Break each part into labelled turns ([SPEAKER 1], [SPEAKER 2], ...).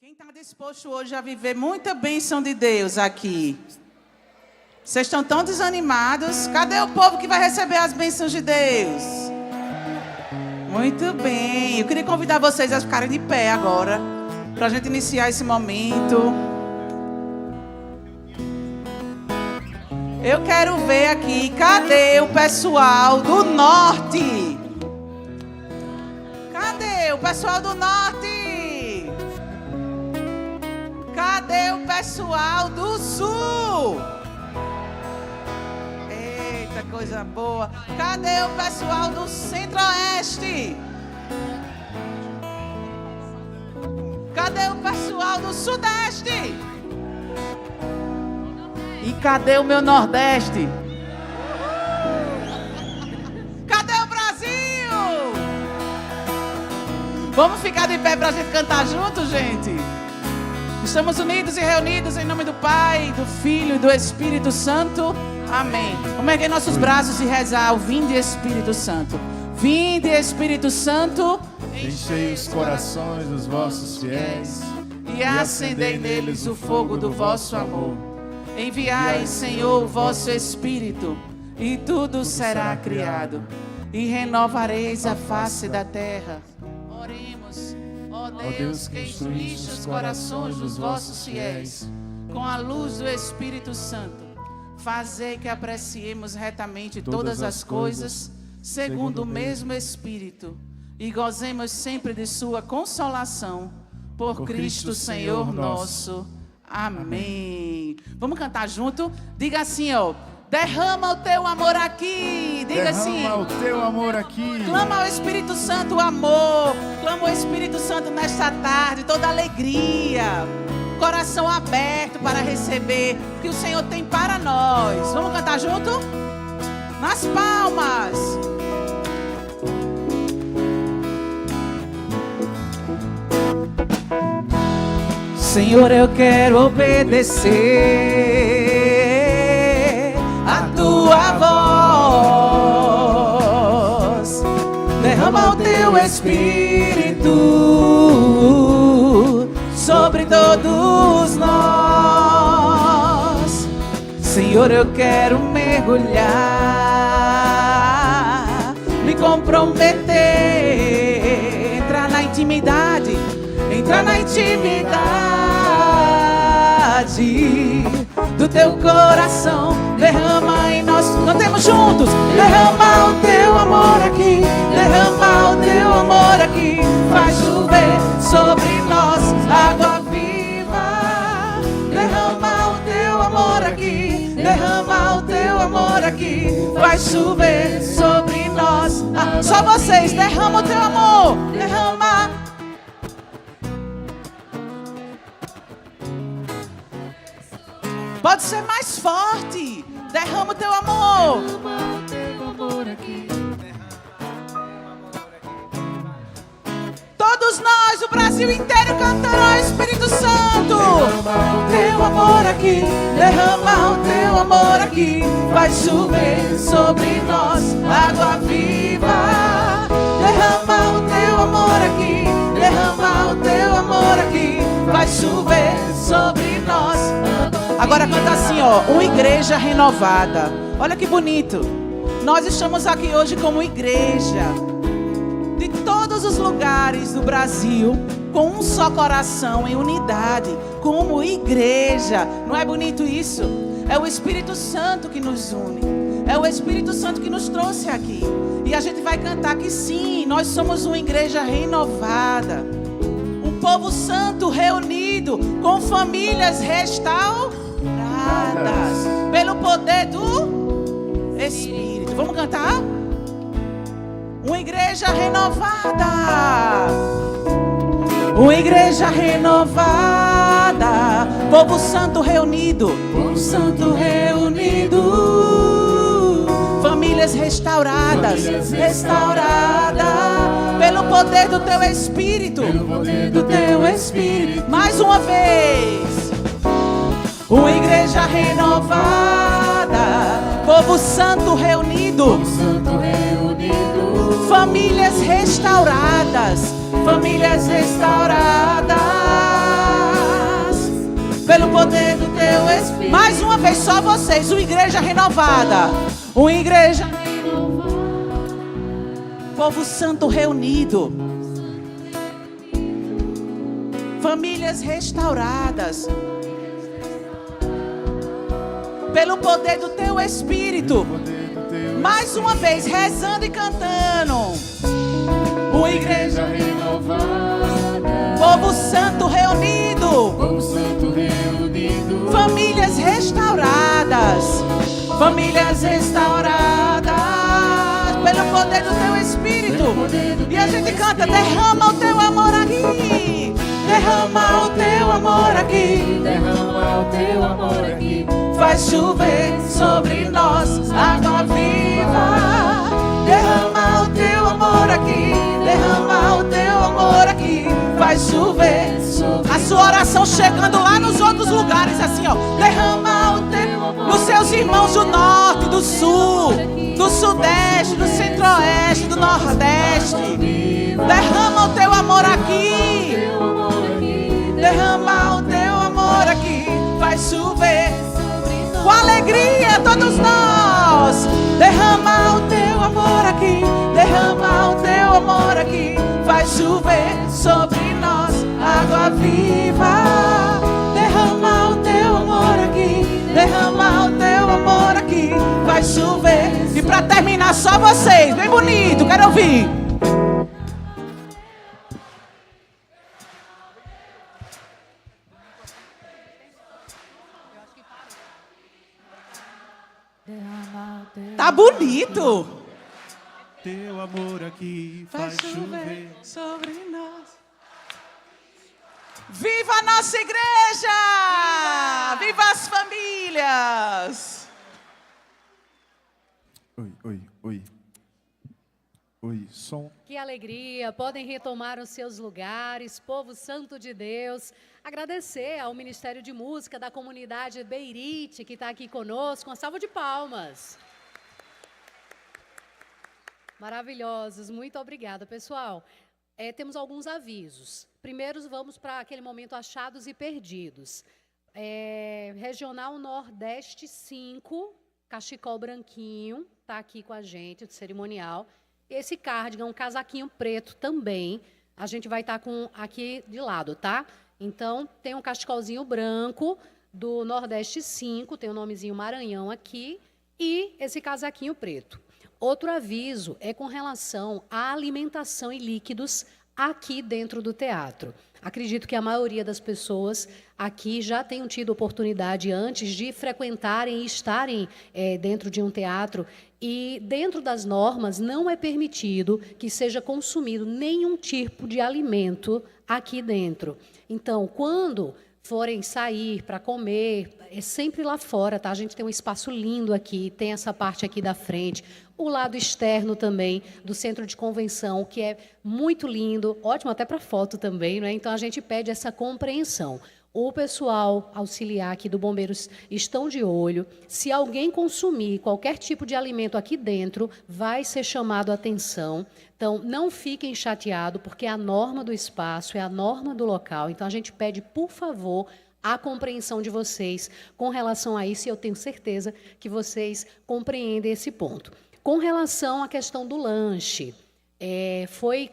[SPEAKER 1] Quem está disposto hoje a viver muita bênção de Deus aqui? Vocês estão tão desanimados? Cadê o povo que vai receber as bênçãos de Deus? Muito bem. Eu queria convidar vocês a ficarem de pé agora, para a gente iniciar esse momento. Eu quero ver aqui, cadê o pessoal do norte? Cadê o pessoal do norte? Cadê o pessoal do sul? Eita, coisa boa. Cadê o pessoal do centro-oeste? Cadê o pessoal do sudeste? E cadê o meu nordeste? Cadê o Brasil? Vamos ficar de pé pra gente cantar junto, gente? Estamos unidos e reunidos em nome do Pai, do Filho e do Espírito Santo. Amém. Vamos erguer nossos braços e rezar o Vinde Espírito Santo. Vinde Espírito Santo,
[SPEAKER 2] enchei os corações dos vossos fiéis
[SPEAKER 1] e acendei neles o fogo do vosso amor. Enviai, Senhor, o vosso Espírito, e tudo será criado, e renovareis a face da terra. Oremos, ó Deus, que instruíste os corações dos vossos fiéis, com a luz do Espírito Santo, fazei que apreciemos retamente todas as coisas, segundo o mesmo Espírito, e gozemos sempre de sua consolação, por Cristo Senhor nosso. Amém. Vamos cantar junto? Diga assim, ó. Derrama o teu amor aqui. Diga assim.
[SPEAKER 2] Derrama o teu amor aqui.
[SPEAKER 1] Clama ao Espírito Santo o amor. Clama ao Espírito Santo nesta tarde, toda alegria. Coração aberto para receber o que o Senhor tem para nós. Vamos cantar junto? Nas palmas. Senhor, eu quero obedecer a tua voz. Derrama o teu Espírito sobre todos nós. Senhor, eu quero mergulhar, me comprometer, entrar na intimidade do teu coração. Derrama em nós, cantemos juntos. Derrama o teu amor aqui, derrama o teu amor aqui, faz chover sobre nós água viva. Derrama o teu amor aqui, derrama o teu amor aqui, faz chover sobre nós. Só vocês, derrama o teu amor, derrama. Pode ser mais forte. Derrama o teu amor.
[SPEAKER 2] Derrama o teu amor aqui.
[SPEAKER 1] Todos nós, o Brasil inteiro, cantará Espírito Santo. Derrama o teu amor aqui. Derrama o teu amor aqui. Vai chover sobre nós água viva. Derrama o teu amor aqui. Derrama o teu amor aqui. Vai chover sobre nós. Agora canta assim, ó, uma igreja renovada. Olha que bonito. Nós estamos aqui hoje como igreja de todos os lugares do Brasil, com um só coração, em unidade, como igreja. Não é bonito isso? É o Espírito Santo que nos une. É o Espírito Santo que nos trouxe aqui. E a gente vai cantar que sim, nós somos uma igreja renovada. Um povo santo reunido, com famílias restauradas pelo poder do Espírito. Vamos cantar? Uma igreja renovada. Uma igreja renovada. Povo santo reunido. Povo santo reunido. Famílias restauradas. Restauradas pelo poder do teu Espírito. Pelo poder do teu Espírito. Mais uma vez. Uma igreja renovada, povo santo reunido, famílias restauradas, famílias restauradas pelo poder do teu Espírito. Mais uma vez, só vocês, uma igreja renovada. Uma igreja, povo santo reunido, famílias restauradas, pelo poder do teu Espírito. Mais uma vez, rezando e cantando. Uma igreja renovada, povo santo reunido, famílias restauradas, famílias restauradas, pelo poder do teu Espírito. E a gente canta: derrama o teu amor aqui, derrama o teu amor aqui, derrama o teu amor aqui. Faz chover sobre nós água viva. Derrama o teu amor aqui, derrama o teu amor aqui. Faz chover. A sua oração chegando lá nos outros lugares, assim, ó. Derrama o teu amor nos seus irmãos do norte, do sul, do sudeste, do centro-oeste, do nordeste. Derrama o teu amor aqui, derrama o teu amor aqui. Faz chover com alegria todos nós. Derrama o teu amor aqui, derrama o teu amor aqui. Faz chover sobre nós água viva. Derrama o teu amor aqui, derrama o teu amor aqui. Faz chover. E pra terminar, só vocês, bem bonito, quero ouvir. Tá bonito.
[SPEAKER 2] Teu amor aqui faz chover
[SPEAKER 1] sobre nós. Viva a nossa igreja! Viva as famílias!
[SPEAKER 2] Oi, som.
[SPEAKER 3] Que alegria, podem retomar os seus lugares, povo santo de Deus. Agradecer ao Ministério de Música da comunidade Beirite, que está aqui conosco. Uma salva de palmas. Maravilhosos, muito obrigada, pessoal. Temos alguns avisos. Primeiro, vamos para aquele momento achados e perdidos. Regional Nordeste 5, cachecol branquinho, está aqui com a gente, do cerimonial. Esse cardigan, um casaquinho preto também, a gente vai estar com aqui de lado, tá? Então, tem um cachecolzinho branco do Nordeste 5, tem o nomezinho Maranhão aqui, e esse casaquinho preto. Outro aviso é com relação à alimentação e líquidos aqui dentro do teatro. Acredito que a maioria das pessoas aqui já tenham tido oportunidade antes de frequentarem e estarem dentro de um teatro. E dentro das normas não é permitido que seja consumido nenhum tipo de alimento aqui dentro. Então, quando forem sair para comer, é sempre lá fora, tá? A gente tem um espaço lindo aqui, tem essa parte aqui da frente, o lado externo também do centro de convenção, que é muito lindo, ótimo até para foto também, né? Então a gente pede essa compreensão. O pessoal auxiliar aqui do Bombeiros estão de olho. Se alguém consumir qualquer tipo de alimento aqui dentro, vai ser chamado a atenção. Então, não fiquem chateados, porque é a norma do espaço, é a norma do local. Então, a gente pede, por favor, a compreensão de vocês com relação a isso, e eu tenho certeza que vocês compreendem esse ponto. Com relação à questão do lanche,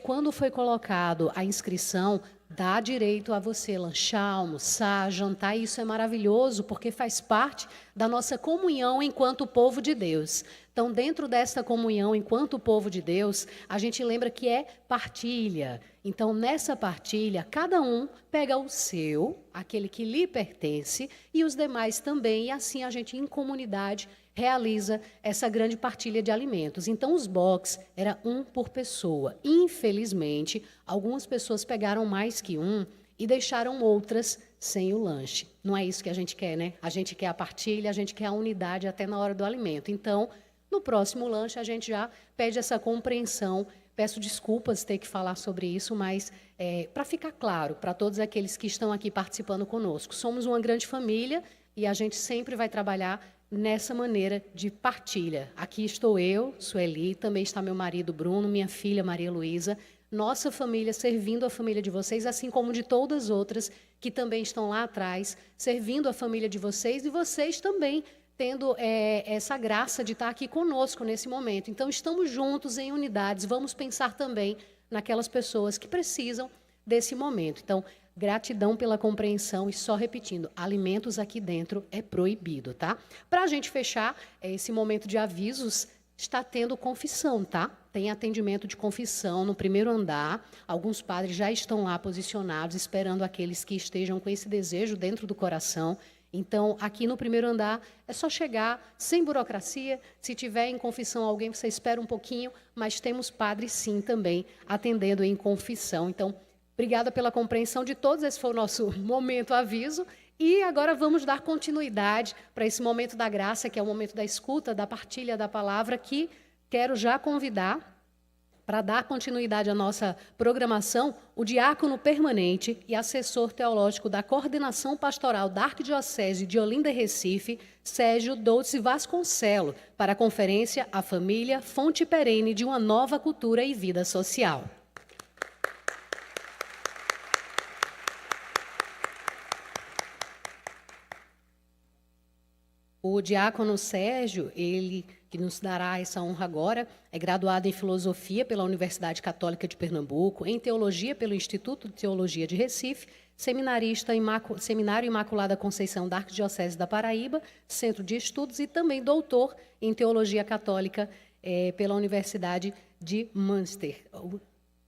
[SPEAKER 3] quando foi colocado a inscrição, dá direito a você lanchar, almoçar, jantar, e isso é maravilhoso, porque faz parte da nossa comunhão enquanto povo de Deus. Então, dentro desta comunhão enquanto povo de Deus, a gente lembra que é partilha. Então, nessa partilha, cada um pega o seu, aquele que lhe pertence, e os demais também, e assim a gente, em comunidade, realiza essa grande partilha de alimentos. Então, os box era um por pessoa. Infelizmente, algumas pessoas pegaram mais que um e deixaram outras sem o lanche. Não é isso que a gente quer, né? A gente quer a partilha, a gente quer a unidade até na hora do alimento. Então, no próximo lanche, a gente já pede essa compreensão. Peço desculpas ter que falar sobre isso, mas para ficar claro para todos aqueles que estão aqui participando conosco, somos uma grande família e a gente sempre vai trabalhar nessa maneira de partilha. Aqui estou eu, Sueli, também está meu marido Bruno, minha filha Maria Luísa. nossa família servindo a família de vocês, assim como de todas as outras que também estão lá atrás, servindo a família de vocês, e vocês também tendo essa graça de estar aqui conosco nesse momento. Então, estamos juntos em unidades, vamos pensar também naquelas pessoas que precisam desse momento. Então, gratidão pela compreensão e só repetindo, alimentos aqui dentro é proibido, tá? Para a gente fechar esse momento de avisos, está tendo confissão, tá? Tem atendimento de confissão no primeiro andar. Alguns padres já estão lá posicionados, esperando aqueles que estejam com esse desejo dentro do coração. Então, aqui no primeiro andar, é só chegar, sem burocracia. Se tiver em confissão alguém, você espera um pouquinho, mas temos padres, sim, também, atendendo em confissão. Então, obrigada pela compreensão de todos. Esse foi o nosso momento aviso. E agora vamos dar continuidade para esse momento da graça, que é o momento da escuta, da partilha da palavra, que quero já convidar para dar continuidade à nossa programação, o diácono permanente e assessor teológico da Coordenação Pastoral da Arquidiocese de Olinda e Recife, Sérgio Dolce Vasconcelo, para a conferência A Família, Fonte Perene de uma Nova Cultura e Vida Social. O diácono Sérgio, ele que nos dará essa honra agora, é graduado em Filosofia pela Universidade Católica de Pernambuco, em Teologia pelo Instituto de Teologia de Recife, seminarista em Seminário Imaculada Conceição da Arquidiocese da Paraíba, Centro de Estudos, e também doutor em Teologia Católica pela Universidade de Münster.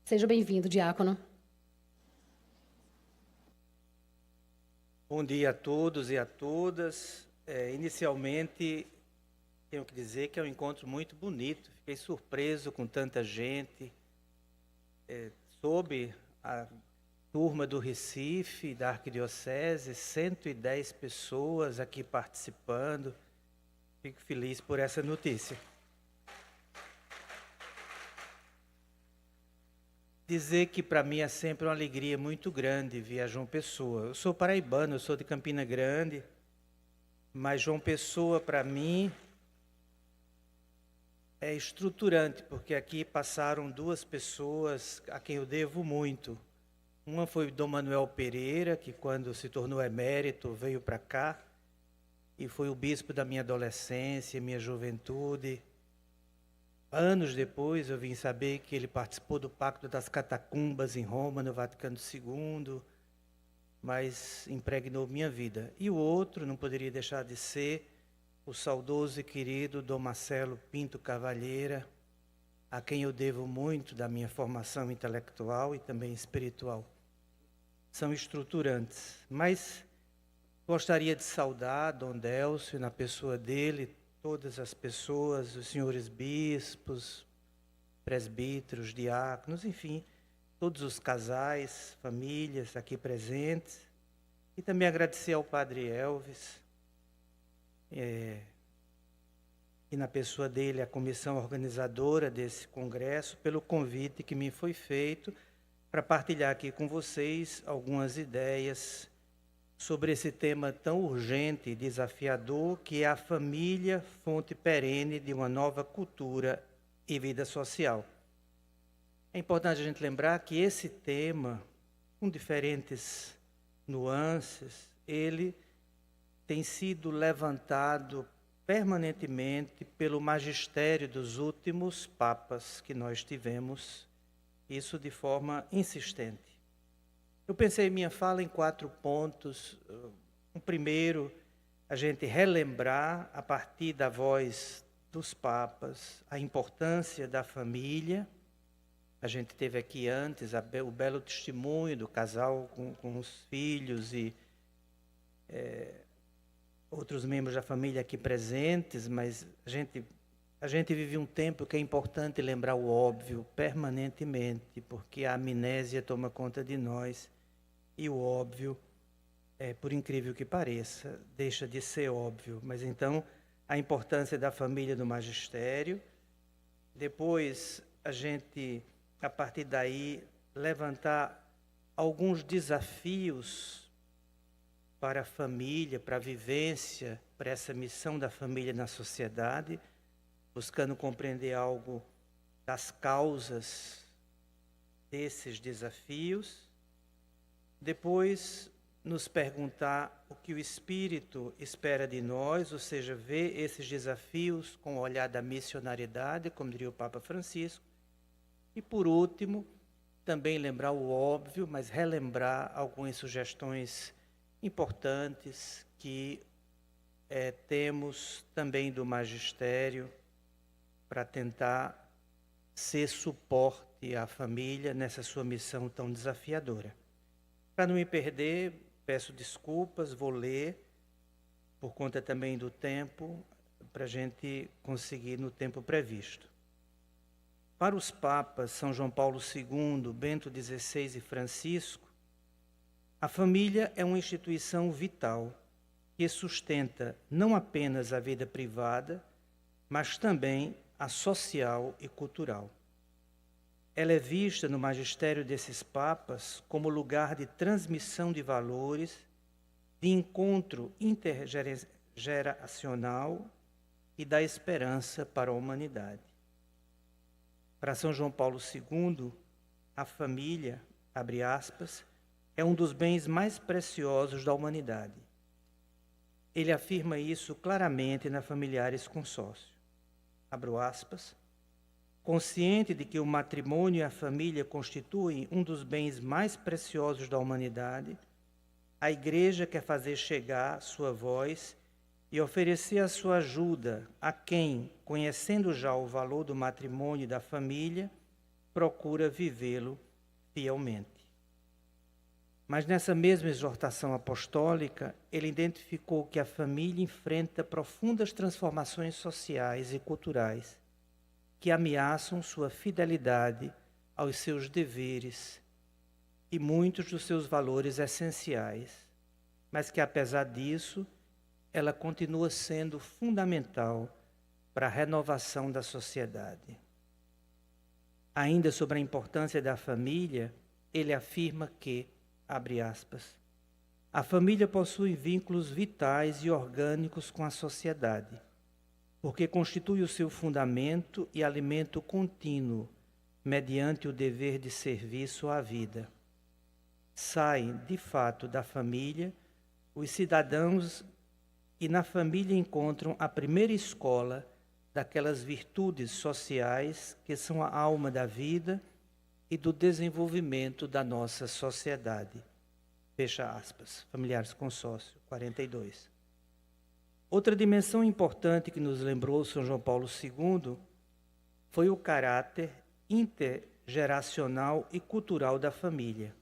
[SPEAKER 3] Seja bem-vindo, diácono.
[SPEAKER 4] Bom dia a todos e a todas. Inicialmente, tenho que dizer que é um encontro muito bonito. Fiquei surpreso com tanta gente. Soube a turma do Recife, da Arquidiocese, 110 pessoas aqui participando. Fico feliz por essa notícia. Dizer que para mim é sempre uma alegria muito grande vir a João Pessoa. Eu sou paraibano, eu sou de Campina Grande. Mas João Pessoa, para mim, é estruturante, porque aqui passaram duas pessoas a quem eu devo muito. Uma foi Dom Manuel Pereira, que quando se tornou emérito veio para cá, e foi o bispo da minha adolescência, minha juventude. Anos depois eu vim saber que ele participou do Pacto das Catacumbas em Roma, no Vaticano II, mas impregnou minha vida. E o outro não poderia deixar de ser o saudoso e querido Dom Marcelo Pinto Cavalheira, a quem eu devo muito da minha formação intelectual e também espiritual. São estruturantes, mas gostaria de saudar Dom Délcio, na pessoa dele, todas as pessoas, os senhores bispos, presbíteros, diáconos, enfim, todos os casais, famílias aqui presentes, e também agradecer ao Padre Elvis, e na pessoa dele, a comissão organizadora desse congresso, pelo convite que me foi feito para partilhar aqui com vocês algumas ideias sobre esse tema tão urgente e desafiador, que é a família, fonte perene de uma nova cultura e vida social. É importante a gente lembrar que esse tema, com diferentes nuances, ele tem sido levantado permanentemente pelo magistério dos últimos papas que nós tivemos, isso de forma insistente. Eu pensei em minha fala em 4 pontos. O primeiro, a gente relembrar, a partir da voz dos papas, a importância da família. A gente teve aqui antes o belo testemunho do casal com os filhos e outros membros da família aqui presentes, mas a gente vive um tempo que é importante lembrar o óbvio permanentemente, porque a amnésia toma conta de nós e o óbvio, por incrível que pareça, deixa de ser óbvio. Mas então, a importância da família no magistério. Depois, a gente, a partir daí, levantar alguns desafios para a família, para a vivência, para essa missão da família na sociedade, buscando compreender algo das causas desses desafios, depois nos perguntar o que o Espírito espera de nós, ou seja, ver esses desafios com o olhar da missionariedade, como diria o Papa Francisco, e por último, também lembrar o óbvio, mas relembrar algumas sugestões importantes que temos também do magistério para tentar ser suporte à família nessa sua missão tão desafiadora. Para não me perder, peço desculpas, vou ler, por conta também do tempo, para a gente conseguir no tempo previsto. Para os papas São João Paulo II, Bento XVI e Francisco, a família é uma instituição vital que sustenta não apenas a vida privada, mas também a social e cultural. Ela é vista no magistério desses papas como lugar de transmissão de valores, de encontro intergeracional e da esperança para a humanidade. Para São João Paulo II, a família, abre aspas, é um dos bens mais preciosos da humanidade. Ele afirma isso claramente na Familiares Consórcio. Abro aspas. Consciente de que o matrimônio e a família constituem um dos bens mais preciosos da humanidade, a Igreja quer fazer chegar sua voz e oferecer a sua ajuda a quem, conhecendo já o valor do matrimônio e da família, procura vivê-lo fielmente. Mas nessa mesma exortação apostólica, ele identificou que a família enfrenta profundas transformações sociais e culturais que ameaçam sua fidelidade aos seus deveres e muitos dos seus valores essenciais, mas que, apesar disso, ela continua sendo fundamental para a renovação da sociedade. Ainda sobre a importância da família, ele afirma que, abre aspas, a família possui vínculos vitais e orgânicos com a sociedade, porque constitui o seu fundamento e alimento contínuo, mediante o dever de serviço à vida. Saem, de fato, da família os cidadãos e na família encontram a primeira escola daquelas virtudes sociais que são a alma da vida e do desenvolvimento da nossa sociedade. Fecha aspas. Familiares Consórcio, 42. Outra dimensão importante que nos lembrou São João Paulo II foi o caráter intergeracional e cultural da família.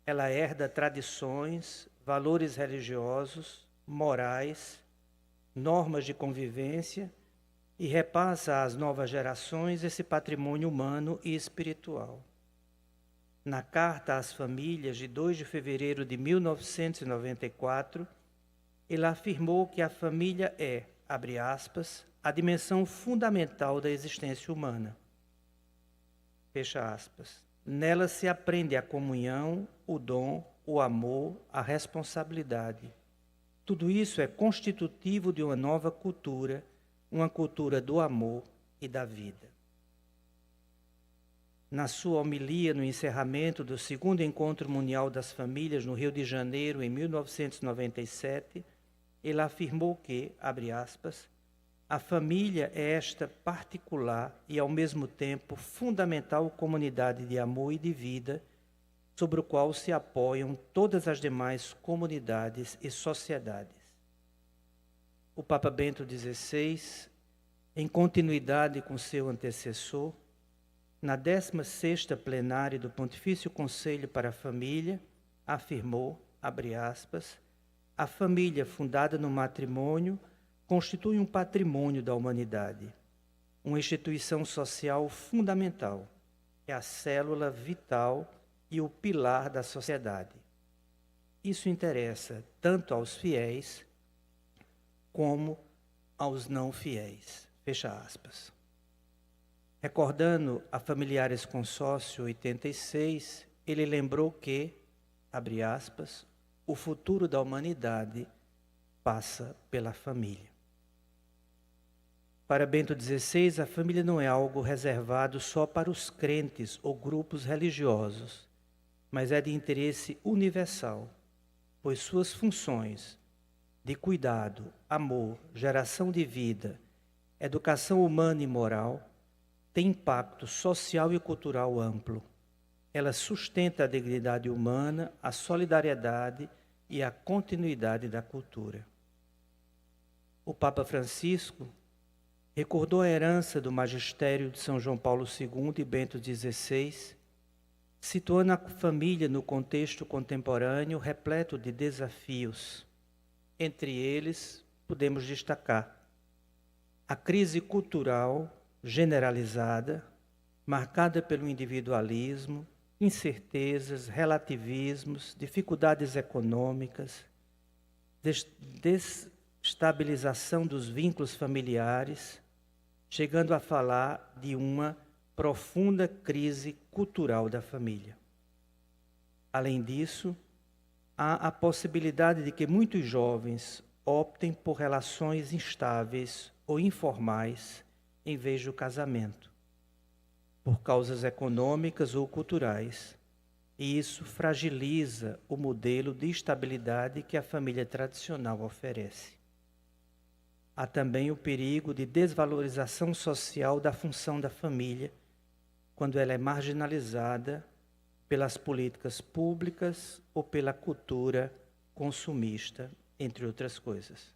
[SPEAKER 4] Ela herda tradições, valores religiosos, morais, normas de convivência e repassa às novas gerações esse patrimônio humano e espiritual. Na Carta às Famílias, de 2 de fevereiro de 1994, ele afirmou que a família é, abre aspas, a dimensão fundamental da existência humana. Fecha aspas. Nela se aprende a comunhão, o dom, o amor, a responsabilidade. Tudo isso é constitutivo de uma nova cultura, uma cultura do amor e da vida. Na sua homilia no encerramento do 2º Encontro Mundial das Famílias no Rio de Janeiro, em 1997, ele afirmou que, abre aspas, a família é esta particular e, ao mesmo tempo, fundamental comunidade de amor e de vida, sobre o qual se apoiam todas as demais comunidades e sociedades. O Papa Bento XVI, em continuidade com seu antecessor, na 16ª plenária do Pontifício Conselho para a Família, afirmou, abre aspas, a família fundada no matrimônio constitui um patrimônio da humanidade, uma instituição social fundamental, é a célula vital e o pilar da sociedade. Isso interessa tanto aos fiéis como aos não fiéis. Fecha aspas. Recordando a Familiares Consórcio 86, ele lembrou que, abre aspas, o futuro da humanidade passa pela família. Para Bento XVI, a família não é algo reservado só para os crentes ou grupos religiosos, mas é de interesse universal, pois suas funções de cuidado, amor, geração de vida, educação humana e moral têm impacto social e cultural amplo. Ela sustenta a dignidade humana, a solidariedade e a continuidade da cultura. O Papa Francisco recordou a herança do magistério de São João Paulo II e Bento XVI, situando a família no contexto contemporâneo repleto de desafios. Entre eles, podemos destacar a crise cultural generalizada, marcada pelo individualismo, incertezas, relativismos, dificuldades econômicas, desestabilização dos vínculos familiares, chegando a falar de uma profunda crise cultural da família. Além disso, há a possibilidade de que muitos jovens optem por relações instáveis ou informais em vez do casamento, por causas econômicas ou culturais, e isso fragiliza o modelo de estabilidade que a família tradicional oferece. Há também o perigo de desvalorização social da função da família, quando ela é marginalizada pelas políticas públicas ou pela cultura consumista, entre outras coisas.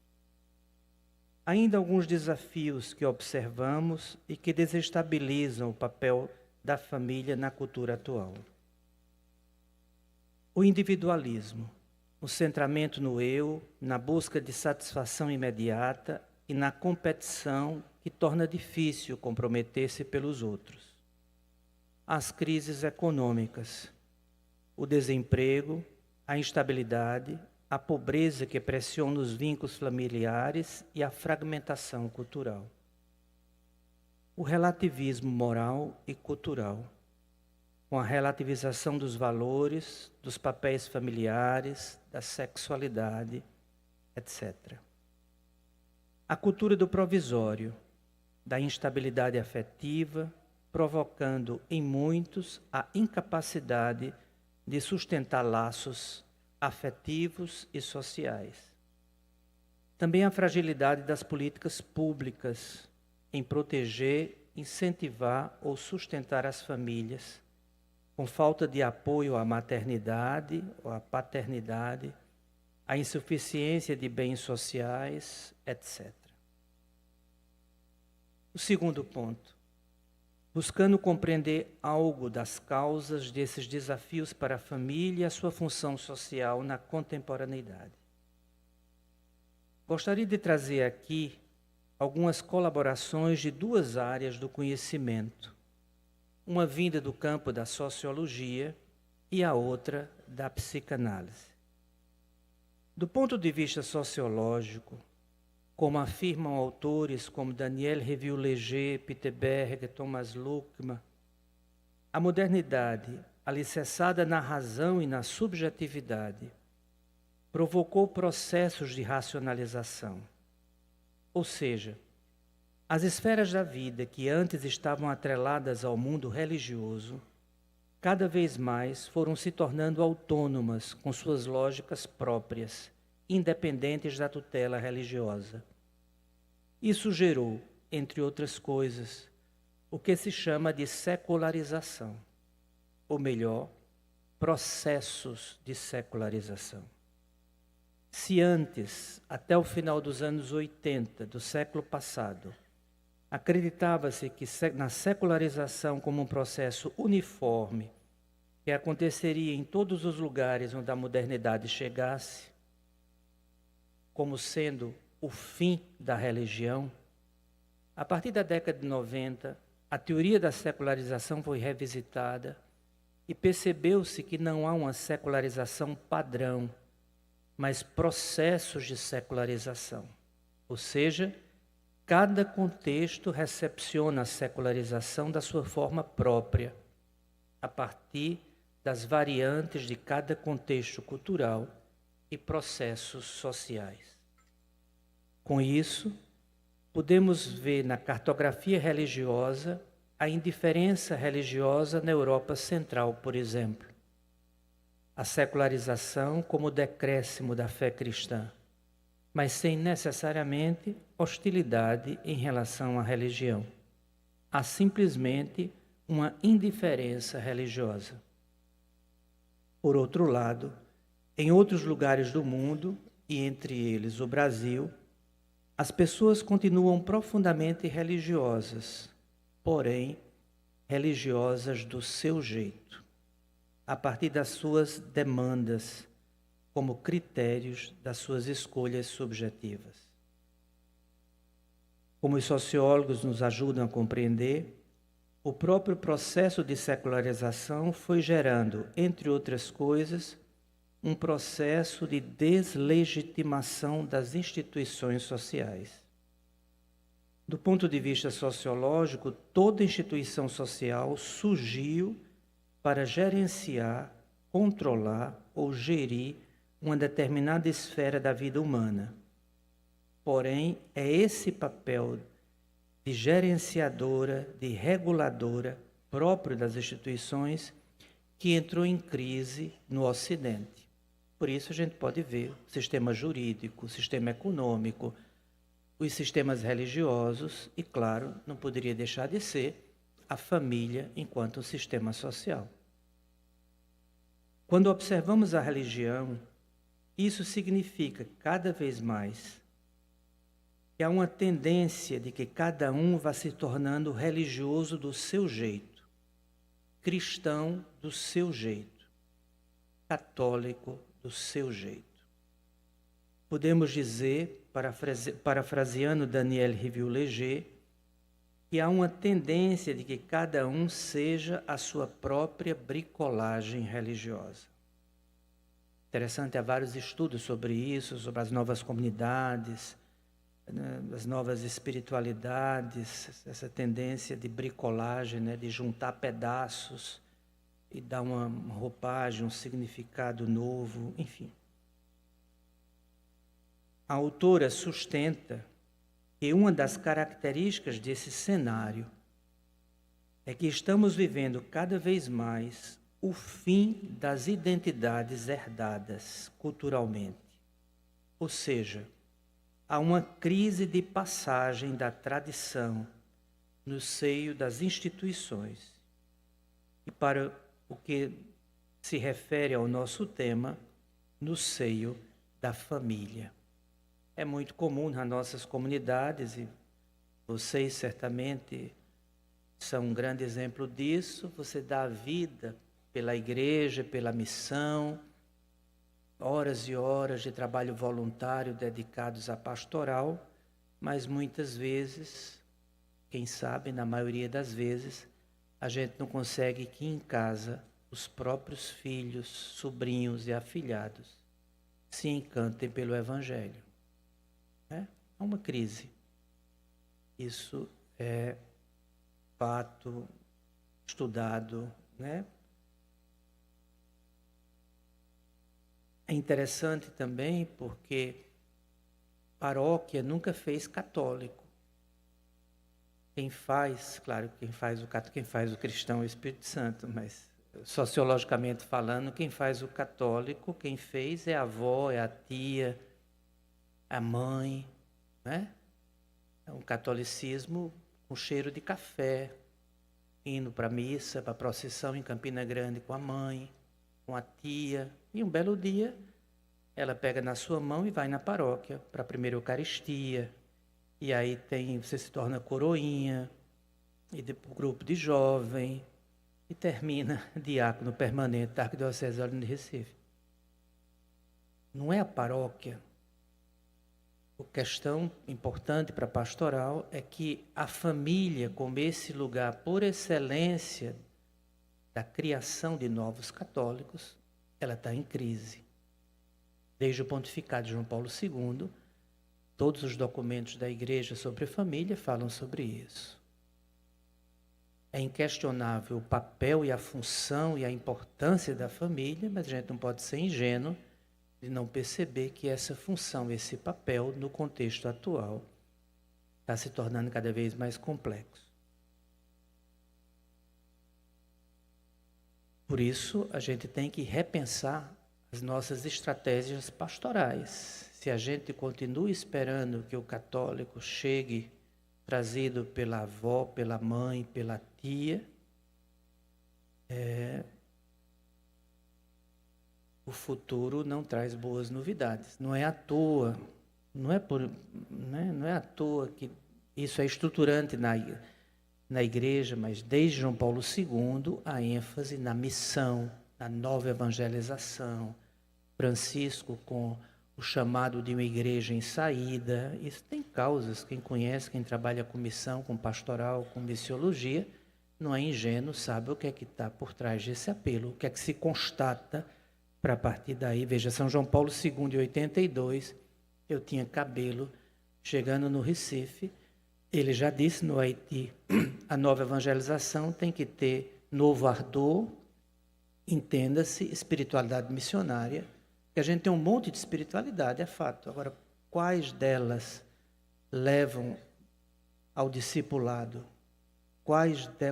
[SPEAKER 4] Ainda alguns desafios que observamos e que desestabilizam o papel da família na cultura atual. O individualismo, o centramento no eu, na busca de satisfação imediata e na competição que torna difícil comprometer-se pelos outros. As crises econômicas, o desemprego, a instabilidade, a pobreza que pressiona os vínculos familiares e a fragmentação cultural. O relativismo moral e cultural, com a relativização dos valores, dos papéis familiares, da sexualidade, etc. A cultura do provisório, da instabilidade afetiva, provocando em muitos a incapacidade de sustentar laços afetivos e sociais. Também a fragilidade das políticas públicas em proteger, incentivar ou sustentar as famílias, com falta de apoio à maternidade ou à paternidade, a insuficiência de bens sociais, etc. O segundo ponto, buscando compreender algo das causas desses desafios para a família e a sua função social na contemporaneidade. Gostaria de trazer aqui algumas colaborações de duas áreas do conhecimento, uma vinda do campo da sociologia e a outra da psicanálise. Do ponto de vista sociológico, como afirmam autores como Daniel Revieux-Léger, Peter Berger, Thomas Luckmann, a modernidade, alicerçada na razão e na subjetividade, provocou processos de racionalização. Ou seja, as esferas da vida que antes estavam atreladas ao mundo religioso, cada vez mais foram se tornando autônomas com suas lógicas próprias, independentes da tutela religiosa. Isso gerou, entre outras coisas, o que se chama de secularização, ou melhor, processos de secularização. Se antes, até o final dos anos 80 do século passado, acreditava-se que na secularização como um processo uniforme, que aconteceria em todos os lugares onde a modernidade chegasse, como sendo o fim da religião, a partir da década de 90, a teoria da secularização foi revisitada e percebeu-se que não há uma secularização padrão, mas processos de secularização. Ou seja, cada contexto recepciona a secularização da sua forma própria, a partir das variantes de cada contexto cultural e processos sociais. Com isso, podemos ver na cartografia religiosa a indiferença religiosa na Europa Central, por exemplo. A secularização como decréscimo da fé cristã, mas sem necessariamente hostilidade em relação à religião. Há simplesmente uma indiferença religiosa. Por outro lado, em outros lugares do mundo, e entre eles o Brasil, as pessoas continuam profundamente religiosas, porém religiosas do seu jeito, a partir das suas demandas, como critérios das suas escolhas subjetivas. Como os sociólogos nos ajudam a compreender, o próprio processo de secularização foi gerando, entre outras coisas, um processo de deslegitimação das instituições sociais. Do ponto de vista sociológico, toda instituição social surgiu para gerenciar, controlar ou gerir uma determinada esfera da vida humana. Porém, é esse papel de gerenciadora, de reguladora próprio das instituições que entrou em crise no Ocidente. Por isso a gente pode ver o sistema jurídico, o sistema econômico, os sistemas religiosos e, claro, não poderia deixar de ser a família enquanto sistema social. Quando observamos a religião, isso significa cada vez mais que há uma tendência de que cada um vá se tornando religioso do seu jeito, cristão do seu jeito, católico do seu jeito. Podemos dizer, parafraseando Daniel Rivière-Léger, que há uma tendência de que cada um seja a sua própria bricolagem religiosa. Interessante, há vários estudos sobre isso, sobre as novas comunidades, as novas espiritualidades, essa tendência de bricolagem, de juntar pedaços e dar uma roupagem, um significado novo, enfim. A autora sustenta que uma das características desse cenário é que estamos vivendo cada vez mais o fim das identidades herdadas culturalmente. Ou seja, há uma crise de passagem da tradição no seio das instituições. E para o que se refere ao nosso tema, no seio da família. É muito comum nas nossas comunidades, e vocês certamente são um grande exemplo disso, você dá a vida pela igreja, pela missão, horas e horas de trabalho voluntário dedicados à pastoral, mas muitas vezes, quem sabe, na maioria das vezes, a gente não consegue que em casa os próprios filhos, sobrinhos e afilhados se encantem pelo Evangelho. Há uma crise. Isso é fato estudado, É interessante também porque paróquia nunca fez católico. Quem faz, claro, quem faz o cristão é o Espírito Santo, mas sociologicamente falando, quem faz o católico, quem fez é a avó, é a tia, a mãe, É um catolicismo com cheiro de café, indo para a missa, para a procissão em Campina Grande com a mãe, com a tia, e um belo dia ela pega na sua mão e vai na paróquia para a primeira Eucaristia, e aí você se torna coroinha, e depois grupo de jovem, e termina diácono permanente da Arquidiocese de Recife. Não é a paróquia. A questão importante para a pastoral é que a família, como esse lugar por excelência da criação de novos católicos, ela está em crise. Desde o pontificado de João Paulo II, todos os documentos da Igreja sobre a família falam sobre isso. É inquestionável o papel e a função e a importância da família, mas a gente não pode ser ingênuo de não perceber que essa função, esse papel, no contexto atual, está se tornando cada vez mais complexo. Por isso, a gente tem que repensar as nossas estratégias pastorais. Se a gente continua esperando que o católico chegue trazido pela avó, pela mãe, pela tia, o futuro não traz boas novidades. Não é à toa, não é à toa que isso é estruturante na igreja, mas desde João Paulo II, a ênfase na missão, na nova evangelização. Francisco com o chamado de uma igreja em saída. Isso tem causas, quem conhece, quem trabalha com missão, com pastoral, com missiologia, não é ingênuo, sabe o que é que está por trás desse apelo, o que é que se constata para partir daí. Veja, São João Paulo II, de 82, eu tinha cabelo, chegando no Recife, ele já disse no Haiti, a nova evangelização tem que ter novo ardor, entenda-se, espiritualidade missionária, que a gente tem um monte de espiritualidade, é fato. Agora, quais delas levam ao discipulado?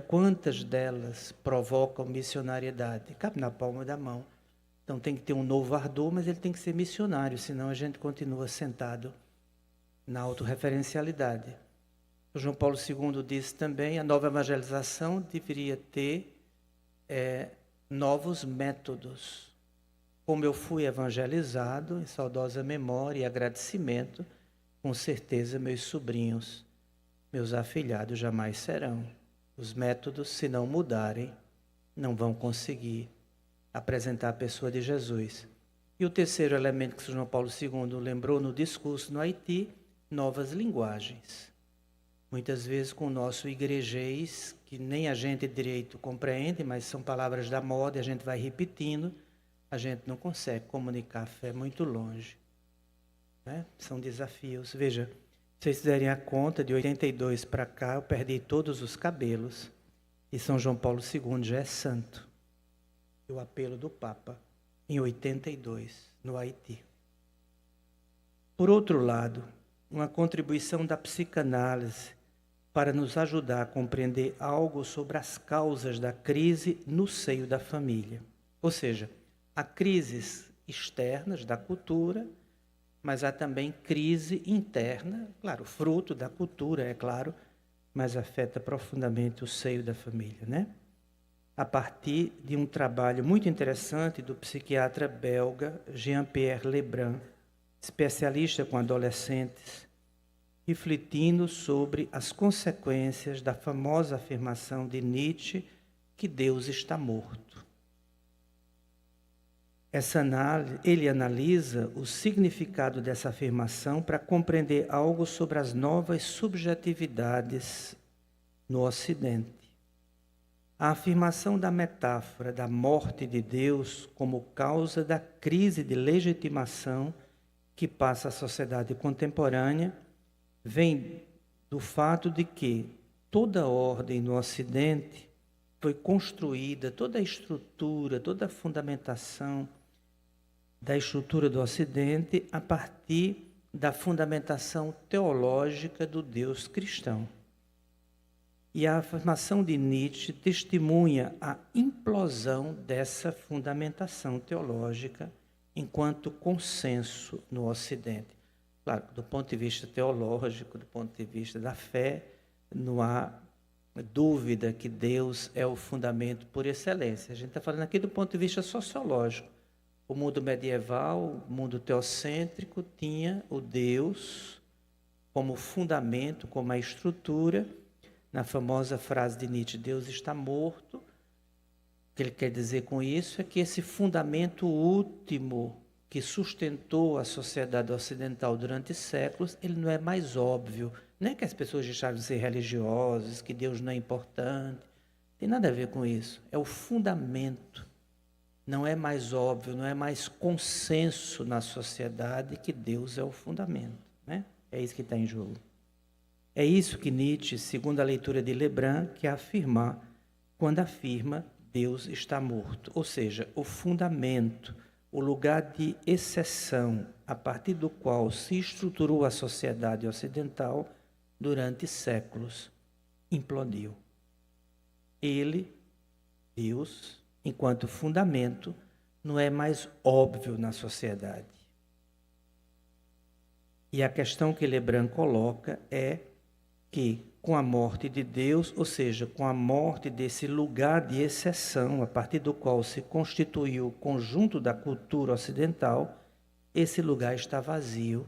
[SPEAKER 4] Quantas delas provocam missionariedade? Cabe na palma da mão. Então tem que ter um novo ardor, mas ele tem que ser missionário, senão a gente continua sentado na autorreferencialidade. O João Paulo II disse também, a nova evangelização deveria ter novos métodos. Como eu fui evangelizado, em saudosa memória e agradecimento, com certeza meus sobrinhos, meus afilhados jamais serão. Os métodos, se não mudarem, não vão conseguir apresentar a pessoa de Jesus. E o terceiro elemento que São João Paulo II lembrou no discurso no Haiti, novas linguagens. Muitas vezes com o nosso igrejês, que nem a gente direito compreende, mas são palavras da moda e a gente vai repetindo, a gente não consegue comunicar a fé muito longe. Né? São desafios. Veja, se vocês fizerem a conta, de 82 para cá, eu perdi todos os cabelos. E São João Paulo II já é santo. E o apelo do Papa, em 82, no Haiti. Por outro lado, uma contribuição da psicanálise para nos ajudar a compreender algo sobre as causas da crise no seio da família. Ou seja, há crises externas da cultura, mas há também crise interna, claro, fruto da cultura, é claro, mas afeta profundamente o seio da família, né? A partir de um trabalho muito interessante do psiquiatra belga Jean-Pierre Lebrun, especialista com adolescentes, refletindo sobre as consequências da famosa afirmação de Nietzsche que Deus está morto. Ele analisa o significado dessa afirmação para compreender algo sobre as novas subjetividades no Ocidente. A afirmação da metáfora da morte de Deus como causa da crise de legitimação que passa a sociedade contemporânea vem do fato de que toda a ordem no Ocidente foi construída, toda a estrutura, toda a fundamentação da estrutura do Ocidente a partir da fundamentação teológica do Deus cristão. E a afirmação de Nietzsche testemunha a implosão dessa fundamentação teológica enquanto consenso no Ocidente. Claro, do ponto de vista teológico, do ponto de vista da fé, não há dúvida que Deus é o fundamento por excelência. A gente está falando aqui do ponto de vista sociológico. O mundo medieval, o mundo teocêntrico, tinha o Deus como fundamento, como a estrutura. Na famosa frase de Nietzsche, Deus está morto. O que ele quer dizer com isso é que esse fundamento último que sustentou a sociedade ocidental durante séculos, ele não é mais óbvio. Não é que as pessoas deixaram de ser religiosas, que Deus não é importante. Não tem nada a ver com isso. É o fundamento. Não é mais óbvio, não é mais consenso na sociedade que Deus é o fundamento. Né? É isso que está em jogo. É isso que Nietzsche, segundo a leitura de Lebrun, quer afirmar quando afirma Deus está morto. Ou seja, o fundamento, o lugar de exceção a partir do qual se estruturou a sociedade ocidental durante séculos, implodiu. Ele, Deus, enquanto fundamento, não é mais óbvio na sociedade. E a questão que Lebrun coloca é que, com a morte de Deus, ou seja, com a morte desse lugar de exceção, a partir do qual se constituiu o conjunto da cultura ocidental, esse lugar está vazio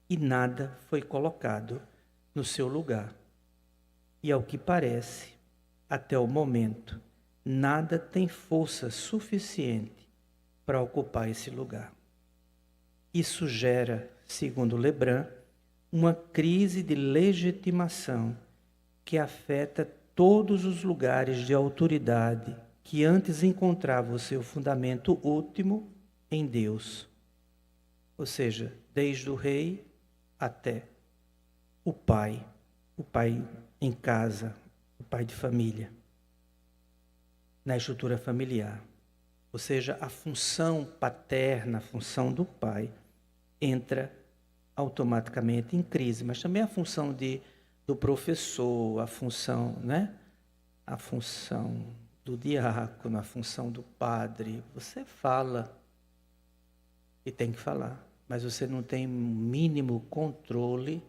[SPEAKER 4] e nada foi colocado no seu lugar. E ao que parece, até o momento, nada tem força suficiente para ocupar esse lugar. Isso gera, segundo Lebrun, uma crise de legitimação que afeta todos os lugares de autoridade que antes encontravam o seu fundamento último em Deus. Ou seja, desde o rei até o pai em casa, o pai de família, na estrutura familiar. Ou seja, a função paterna, a função do pai, entra automaticamente em crise, mas também a função do professor, a função, né? A função do diácono, a função do padre. Você fala e tem que falar, mas você não tem mínimo controle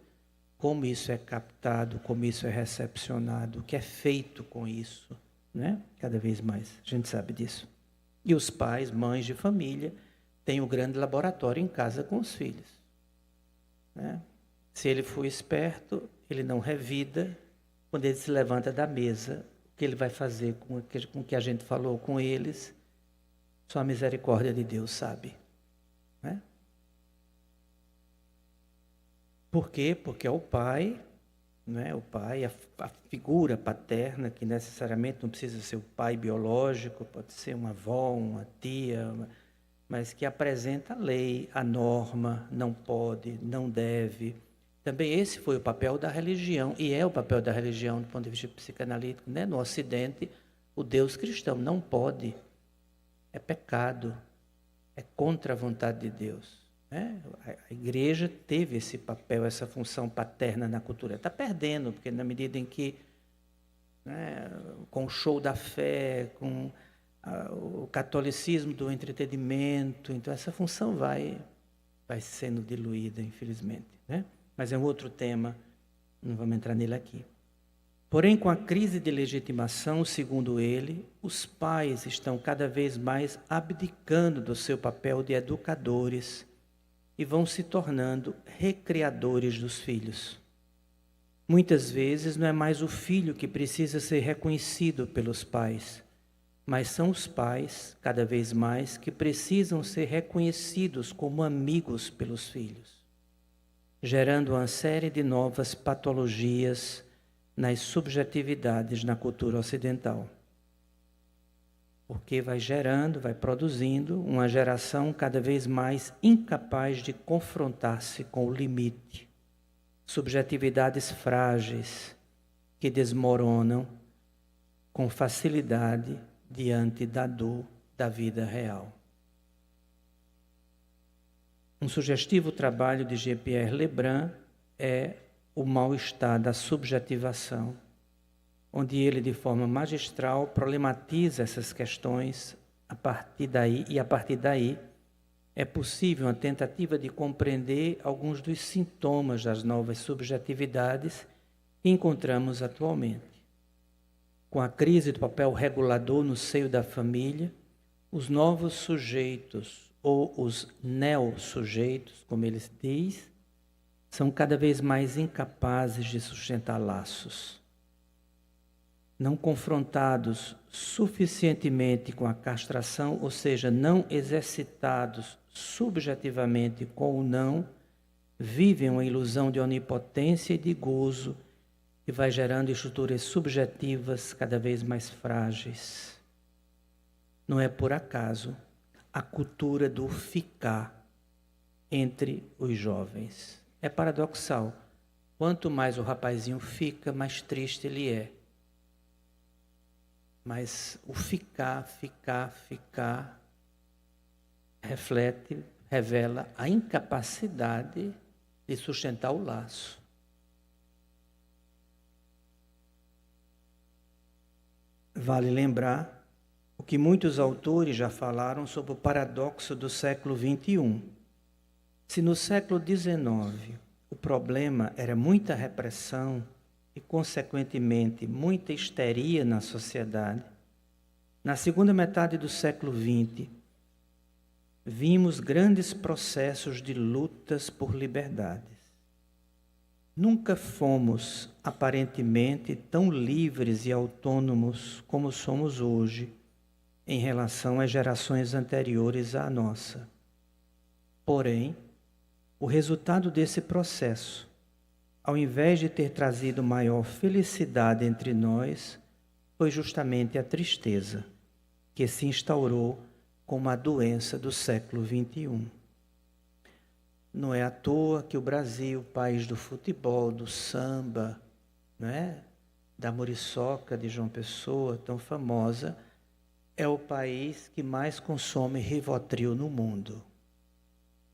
[SPEAKER 4] como isso é captado, como isso é recepcionado, o que é feito com isso, né? Cada vez mais, a gente sabe disso. E os pais, mães de família, têm um grande laboratório em casa com os filhos. Né? Se ele for esperto, ele não revida. Quando ele se levanta da mesa, o que ele vai fazer com o que a gente falou com eles, só a misericórdia de Deus sabe. Né? Por quê? Porque é o pai, né? O pai, a figura paterna, que necessariamente não precisa ser o pai biológico, pode ser uma avó, uma tia, mas que apresenta a lei, a norma, não pode, não deve. Também esse foi o papel da religião, e é o papel da religião do ponto de vista psicanalítico, né? No Ocidente, o Deus cristão não pode, é pecado, é contra a vontade de Deus. Né? A igreja teve esse papel, essa função paterna na cultura. Está perdendo, porque na medida em que, né, com o show da fé, com o catolicismo do entretenimento, então essa função vai sendo diluída, infelizmente. Né? Mas é um outro tema, não vamos entrar nele aqui. Porém, com a crise de legitimação, segundo ele, os pais estão cada vez mais abdicando do seu papel de educadores e vão se tornando recriadores dos filhos. Muitas vezes não é mais o filho que precisa ser reconhecido pelos pais, mas são os pais, cada vez mais, que precisam ser reconhecidos como amigos pelos filhos, gerando uma série de novas patologias nas subjetividades na cultura ocidental. Porque vai gerando, vai produzindo uma geração cada vez mais incapaz de confrontar-se com o limite. Subjetividades frágeis que desmoronam com facilidade diante da dor da vida real. Um sugestivo trabalho de Jean-Pierre Lebrun é o mal-estar da subjetivação, onde ele, de forma magistral, problematiza essas questões a partir daí é possível uma tentativa de compreender alguns dos sintomas das novas subjetividades que encontramos atualmente. Com a crise do papel regulador no seio da família, os novos sujeitos, ou os neo-sujeitos, como ele diz, são cada vez mais incapazes de sustentar laços. Não confrontados suficientemente com a castração, ou seja, não exercitados subjetivamente com o não, vivem uma ilusão de onipotência e de gozo que vai gerando estruturas subjetivas cada vez mais frágeis. Não é por acaso a cultura do ficar entre os jovens. É paradoxal. Quanto mais o rapazinho fica, mais triste ele é. Mas o ficar, reflete, revela a incapacidade de sustentar o laço. vale lembrar o que muitos autores já falaram sobre o paradoxo do século XXI. Se no século XIX o problema era muita repressão e, consequentemente, muita histeria na sociedade, na segunda metade do século XX, vimos grandes processos de lutas por liberdades. Nunca fomos, aparentemente, tão livres e autônomos como somos hoje em relação às gerações anteriores à nossa. Porém, o resultado desse processo, ao invés de ter trazido maior felicidade entre nós, foi justamente a tristeza, que se instaurou como a doença do século XXI. Não é à toa que o Brasil, país do futebol, do samba, né, da muriçoca de João Pessoa, tão famosa, é o país que mais consome Rivotril no mundo.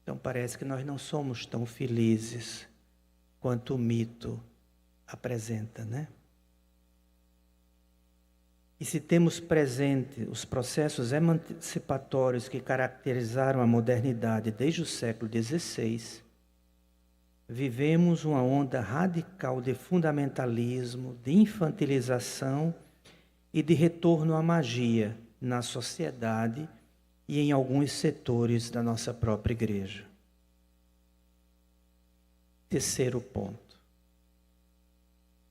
[SPEAKER 4] Então parece que nós não somos tão felizes quanto o mito apresenta, né? E se temos presente os processos emancipatórios que caracterizaram a modernidade desde o século XVI, vivemos uma onda radical de fundamentalismo, de infantilização e de retorno à magia na sociedade e em alguns setores da nossa própria igreja. Terceiro ponto.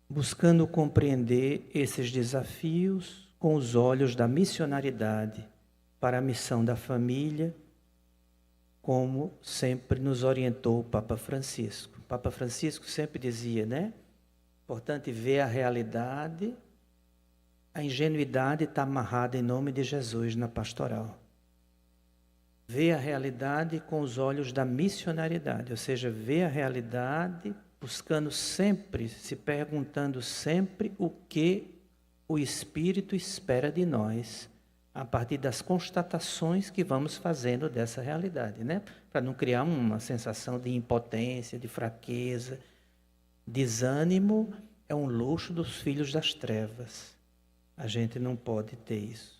[SPEAKER 4] Buscando compreender esses desafios com os olhos da missionaridade para a missão da família, como sempre nos orientou o Papa Francisco. O Papa Francisco sempre dizia, né? Importante ver a realidade, a ingenuidade está amarrada em nome de Jesus na pastoral. Ver a realidade com os olhos da missionaridade, ou seja, ver a realidade buscando sempre, se perguntando sempre o que o Espírito espera de nós, a partir das constatações que vamos fazendo dessa realidade, né? Para não criar uma sensação de impotência, de fraqueza. Desânimo é um luxo dos filhos das trevas. A gente não pode ter isso.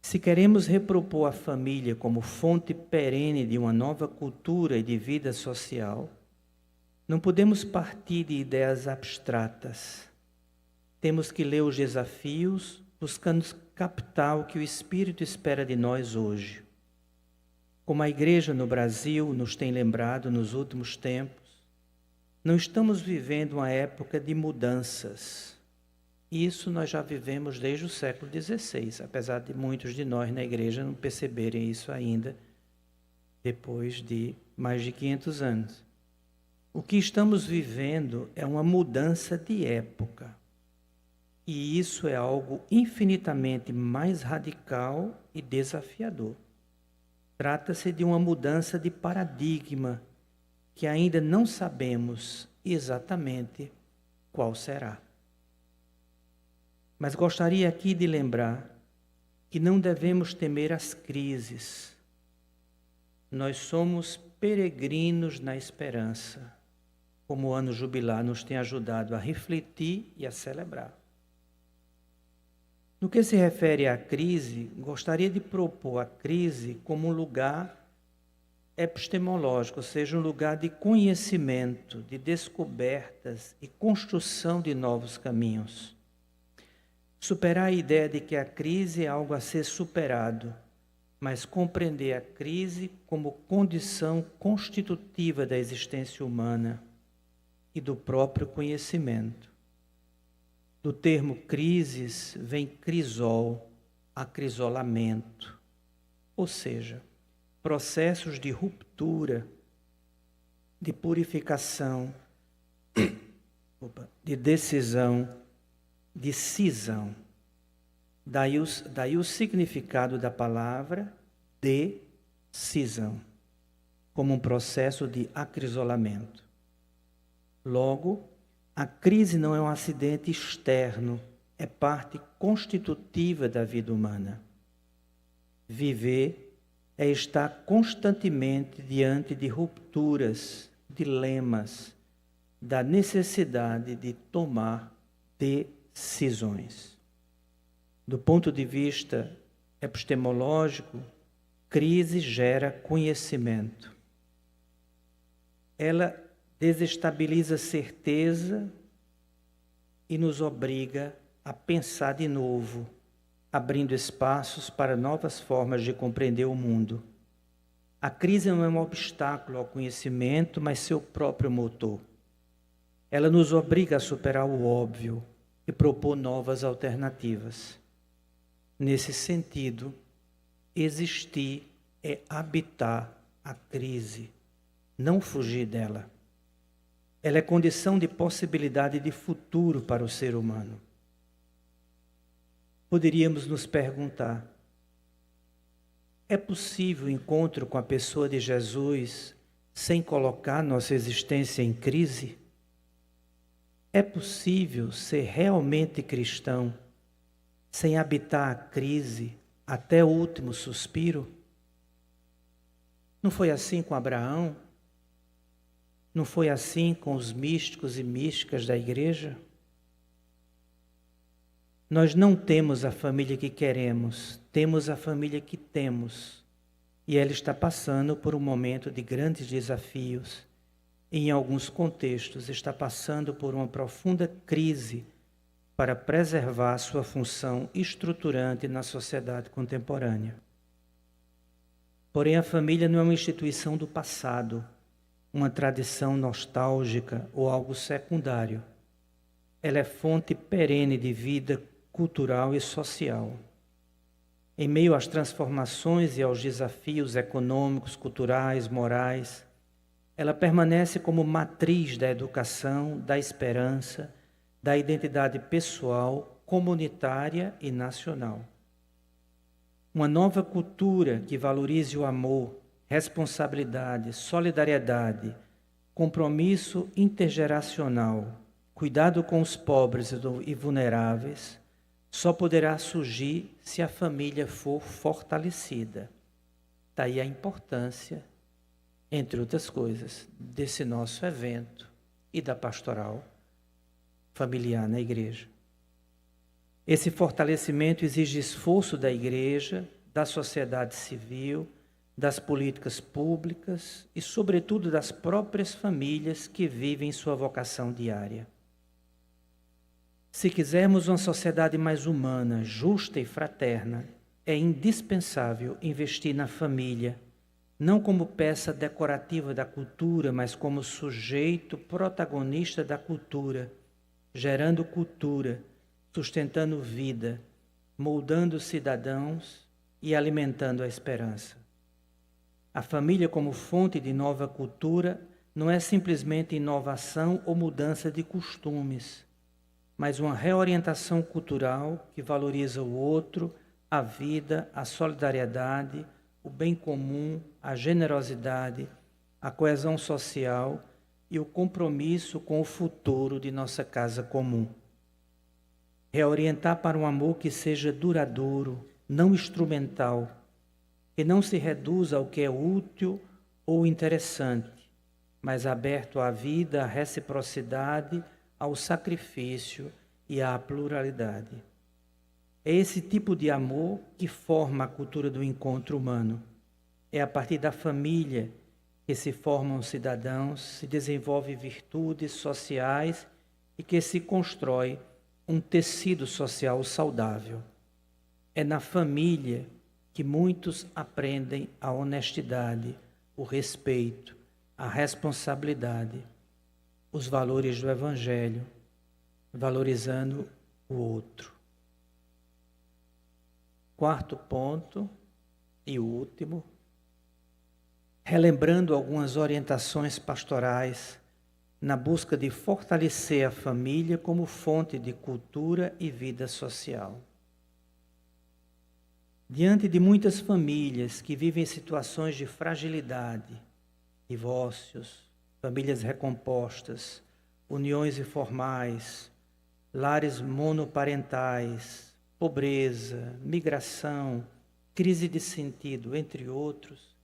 [SPEAKER 4] Se queremos repropor a família como fonte perene de uma nova cultura e de vida social, não podemos partir de ideias abstratas. Temos que ler os desafios, buscando captar o que o Espírito espera de nós hoje. Como a igreja no Brasil nos tem lembrado nos últimos tempos, não estamos vivendo uma época de mudanças. Isso nós já vivemos desde o século XVI, apesar de muitos de nós na igreja não perceberem isso ainda, depois de mais de 500 anos. O que estamos vivendo é uma mudança de época. E isso é algo infinitamente mais radical e desafiador. Trata-se de uma mudança de paradigma que ainda não sabemos exatamente qual será. Mas gostaria aqui de lembrar que não devemos temer as crises. Nós somos peregrinos na esperança, como o ano jubilar nos tem ajudado a refletir e a celebrar. No que se refere à crise, gostaria de propor a crise como um lugar epistemológico, ou seja, um lugar de conhecimento, de descobertas e construção de novos caminhos. Superar a ideia de que a crise é algo a ser superado, mas compreender a crise como condição constitutiva da existência humana e do próprio conhecimento. Do termo crises vem crisol, acrisolamento, ou seja, processos de ruptura, de purificação, de decisão, de cisão. Daí o significado da palavra decisão, como um processo de acrisolamento. Logo, a crise não é um acidente externo, é parte constitutiva da vida humana. Viver é estar constantemente diante de rupturas, dilemas, da necessidade de tomar decisões. Do ponto de vista epistemológico, crise gera conhecimento. Ela desestabiliza a certeza e nos obriga a pensar de novo, abrindo espaços para novas formas de compreender o mundo. A crise não é um obstáculo ao conhecimento, mas seu próprio motor. Ela nos obriga a superar o óbvio e propor novas alternativas. Nesse sentido, existir é habitar a crise, não fugir dela. Ela é condição de possibilidade de futuro para o ser humano. Poderíamos nos perguntar: é possível o encontro com a pessoa de Jesus sem colocar nossa existência em crise? É possível ser realmente cristão sem habitar a crise até o último suspiro? Não foi assim com Abraão? Não foi assim com os místicos e místicas da igreja? Nós não temos a família que queremos, temos a família que temos. E ela está passando por um momento de grandes desafios. E, em alguns contextos, está passando por uma profunda crise para preservar sua função estruturante na sociedade contemporânea. Porém, a família não é uma instituição do passado, uma tradição nostálgica ou algo secundário. Ela é fonte perene de vida cultural e social. Em meio às transformações e aos desafios econômicos, culturais, morais, ela permanece como matriz da educação, da esperança, da identidade pessoal, comunitária e nacional. Uma nova cultura que valorize o amor, responsabilidade, solidariedade, compromisso intergeracional, cuidado com os pobres e vulneráveis, só poderá surgir se a família for fortalecida. Daí a importância, entre outras coisas, desse nosso evento e da pastoral familiar na igreja. Esse fortalecimento exige esforço da igreja, da sociedade civil, das políticas públicas e, sobretudo, das próprias famílias que vivem sua vocação diária. Se quisermos uma sociedade mais humana, justa e fraterna, é indispensável investir na família, não como peça decorativa da cultura, mas como sujeito protagonista da cultura, gerando cultura, sustentando vida, moldando cidadãos e alimentando a esperança. A família como fonte de nova cultura não é simplesmente inovação ou mudança de costumes, mas uma reorientação cultural que valoriza o outro, a vida, a solidariedade, o bem comum, a generosidade, a coesão social e o compromisso com o futuro de nossa casa comum. Reorientar para um amor que seja duradouro, não instrumental, que não se reduza ao que é útil ou interessante, mas aberto à vida, à reciprocidade, ao sacrifício e à pluralidade. É esse tipo de amor que forma a cultura do encontro humano. É a partir da família que se formam cidadãos, se desenvolvem virtudes sociais e que se constrói um tecido social saudável. É na família que muitos aprendem a honestidade, o respeito, a responsabilidade, os valores do Evangelho, valorizando o outro. Quarto ponto e último, relembrando algumas orientações pastorais na busca de fortalecer a família como fonte de cultura e vida social. Diante de muitas famílias que vivem situações de fragilidade, divórcios, famílias recompostas, uniões informais, lares monoparentais, pobreza, migração, crise de sentido, entre outros,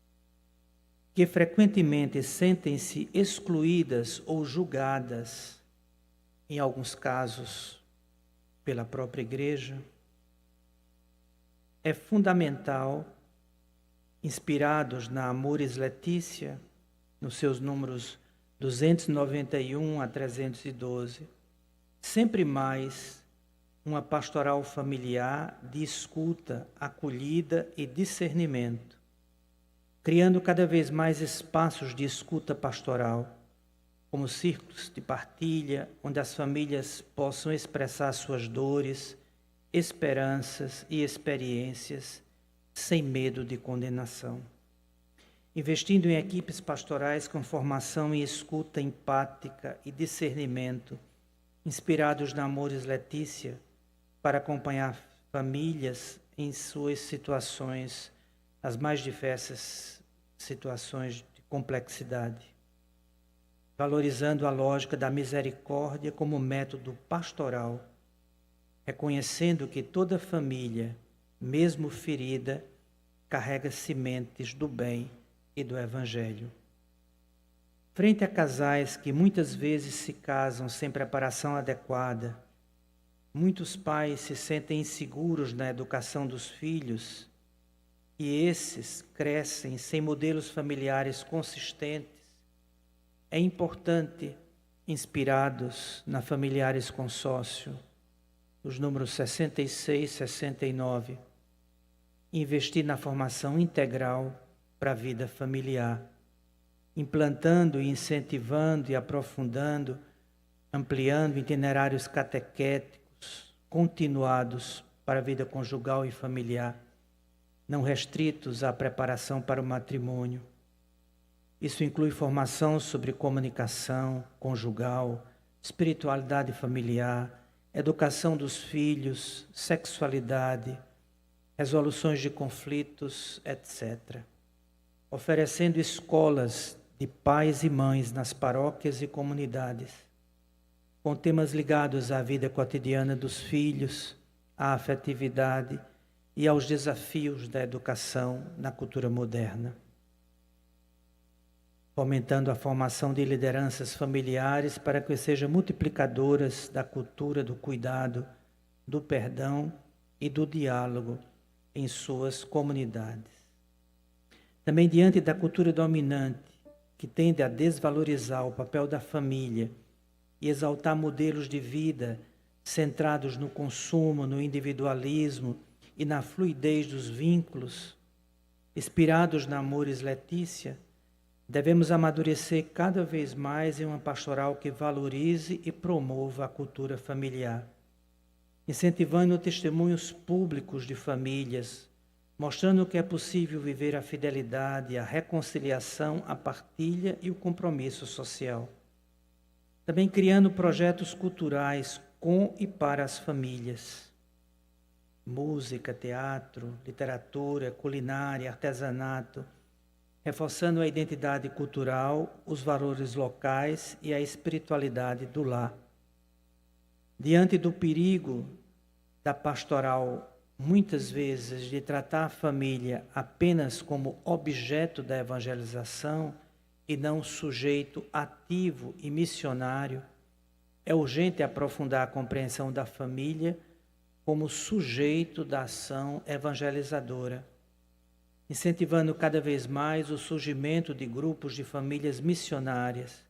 [SPEAKER 4] que frequentemente sentem-se excluídas ou julgadas, em alguns casos, pela própria igreja, é fundamental, inspirados na Amoris Laetitia, nos seus números 291 a 312, sempre mais uma pastoral familiar de escuta, acolhida e discernimento, criando cada vez mais espaços de escuta pastoral, como círculos de partilha, onde as famílias possam expressar suas dores, esperanças e experiências, sem medo de condenação. Investindo em equipes pastorais com formação em escuta empática e discernimento, inspirados na Amoris Laetitia, para acompanhar famílias em suas situações, as mais diversas situações de complexidade, valorizando a lógica da misericórdia como método pastoral, reconhecendo que toda família, mesmo ferida, carrega sementes do bem e do Evangelho. Frente a casais que muitas vezes se casam sem preparação adequada, muitos pais se sentem inseguros na educação dos filhos e esses crescem sem modelos familiares consistentes. É importante, inspirados na Familiares Consórcio, os números 66 e 69, investir na formação integral para a vida familiar, implantando, incentivando e aprofundando, ampliando itinerários catequéticos continuados para a vida conjugal e familiar, não restritos à preparação para o matrimônio. Isso inclui formação sobre comunicação conjugal, espiritualidade familiar, educação dos filhos, sexualidade, resoluções de conflitos, etc. Oferecendo escolas de pais e mães nas paróquias e comunidades, com temas ligados à vida cotidiana dos filhos, à afetividade e aos desafios da educação na cultura moderna. Fomentando a formação de lideranças familiares para que sejam multiplicadoras da cultura do cuidado, do perdão e do diálogo em suas comunidades. Também diante da cultura dominante, que tende a desvalorizar o papel da família e exaltar modelos de vida centrados no consumo, no individualismo e na fluidez dos vínculos, inspirados na Amoris Laetitia, devemos amadurecer cada vez mais em uma pastoral que valorize e promova a cultura familiar, incentivando testemunhos públicos de famílias, mostrando que é possível viver a fidelidade, a reconciliação, a partilha e o compromisso social. Também criando projetos culturais com e para as famílias. Música, teatro, literatura, culinária, artesanato, reforçando a identidade cultural, os valores locais e a espiritualidade do lar. Diante do perigo da pastoral, muitas vezes, de tratar a família apenas como objeto da evangelização e não sujeito ativo e missionário, é urgente aprofundar a compreensão da família como sujeito da ação evangelizadora, incentivando cada vez mais o surgimento de grupos de famílias missionárias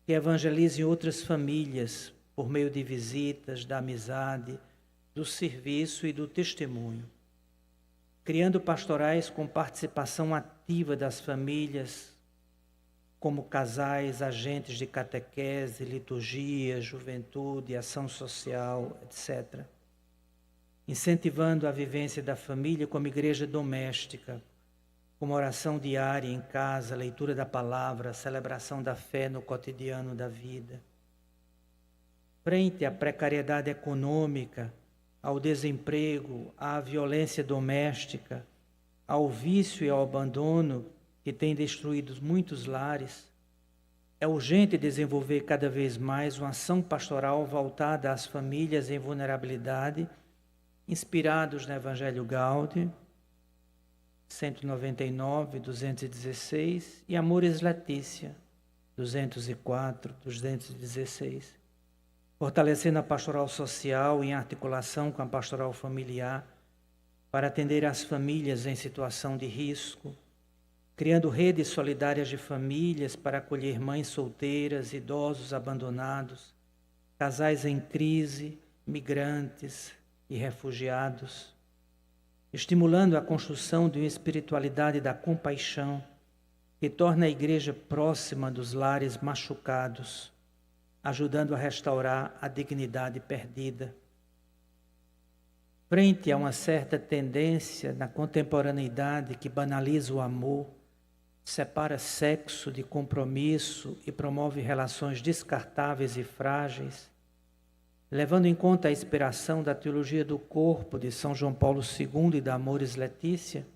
[SPEAKER 4] que evangelizem outras famílias por meio de visitas, da amizade, do serviço e do testemunho, criando pastorais com participação ativa das famílias, como casais, agentes de catequese, liturgia, juventude, ação social, etc. Incentivando a vivência da família como igreja doméstica, como oração diária em casa, leitura da palavra, celebração da fé no cotidiano da vida. Frente à precariedade econômica, ao desemprego, à violência doméstica, ao vício e ao abandono que tem destruído muitos lares, é urgente desenvolver cada vez mais uma ação pastoral voltada às famílias em vulnerabilidade, inspirados no Evangelho Gaudium, 199, 216, e Amoris Laetitia, 204, 216. Fortalecendo a pastoral social em articulação com a pastoral familiar, para atender às famílias em situação de risco, criando redes solidárias de famílias para acolher mães solteiras, idosos abandonados, casais em crise, migrantes e refugiados, estimulando a construção de uma espiritualidade da compaixão que torna a igreja próxima dos lares machucados, ajudando a restaurar a dignidade perdida. Frente a uma certa tendência na contemporaneidade que banaliza o amor, separa sexo de compromisso e promove relações descartáveis e frágeis, levando em conta a inspiração da teologia do corpo de São João Paulo II e da Amoris Laetitia,